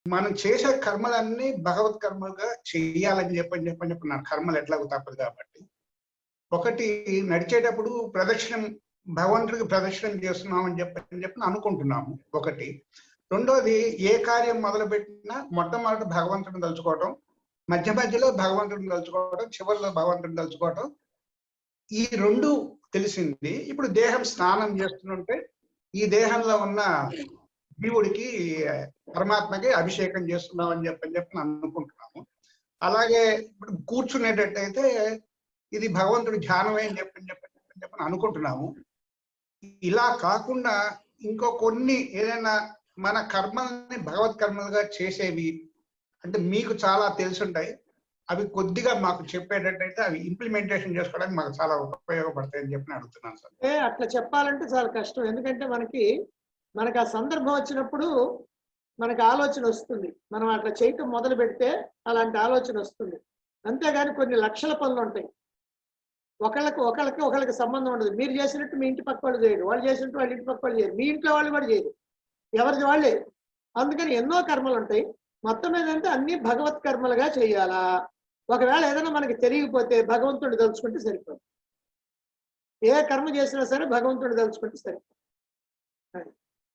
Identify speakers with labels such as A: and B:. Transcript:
A: మనం చేసే కర్మలన్నీ భగవత్ కర్మలుగా చెయ్యాలని చెప్పన్నారు. కర్మలు ఎట్లాగో తప్పదు కాబట్టి. ఒకటి నడిచేటప్పుడు భగవంతుడికి ప్రదక్షిణం చేస్తున్నాం అని చెప్పి అనుకుంటున్నాము ఒకటి. రెండోది ఏ కార్యం మొదలుపెట్టినా మొట్టమొదటి భగవంతుడిని తలుచుకోవటం, మధ్య మధ్యలో భగవంతుడిని తలుచుకోవటం, చివరిలో భగవంతుడిని తలుచుకోవటం, ఈ రెండు తెలిసింది. ఇప్పుడు దేహం స్నానం చేస్తుంటే ఈ దేహంలో ఉన్న జీవుడికి పరమాత్మకి అభిషేకం చేస్తున్నాం అని చెప్పి అనుకుంటున్నాము. అలాగే ఇప్పుడు కూర్చునేటట్టయితే ఇది భగవంతుడి ధ్యానమే అని చెప్పి అనుకుంటున్నాము. ఇలా కాకుండా ఇంకో కొన్ని ఏదైనా మన కర్మల్ని భగవత్ కర్మలుగా చేసేవి అంటే మీకు చాలా తెలుసుంటాయి. అవి కొద్దిగా మాకు చెప్పేటట్టయితే అవి ఇంప్లిమెంటేషన్ చేసుకోవడానికి మాకు చాలా ఉపయోగపడతాయని చెప్పి అడుగుతున్నాను సార్.
B: అట్లా చెప్పాలంటే చాలా కష్టం. ఎందుకంటే మనకి ఆ సందర్భం వచ్చినప్పుడు మనకి ఆలోచన వస్తుంది. మనం అట్లా చేయటం మొదలు పెడితే అలాంటి ఆలోచన వస్తుంది. అంతేగాని కొన్ని లక్షల పనులు ఉంటాయి. ఒకళ్ళకి సంబంధం ఉండదు. మీరు చేసినట్టు మీ ఇంటి పక్క వాళ్ళు చేయరు, వాళ్ళు చేసినట్టు వాళ్ళ ఇంటి పక్క వాళ్ళు చేయరు, మీ ఇంట్లో వాళ్ళు కూడా చేయరు, ఎవరిది వాళ్ళే. అందుకని ఎన్నో కర్మలు ఉంటాయి. మొత్తం ఏదంటే అన్ని భగవత్ కర్మలుగా చేయాలా. ఒకవేళ ఏదైనా మనకి తెలియకపోతే భగవంతుడిని తలుచుకుంటే సరిపోదు. ఏ కర్మ చేసినా సరే భగవంతుడిని తలుచుకుంటే సరిపోదు.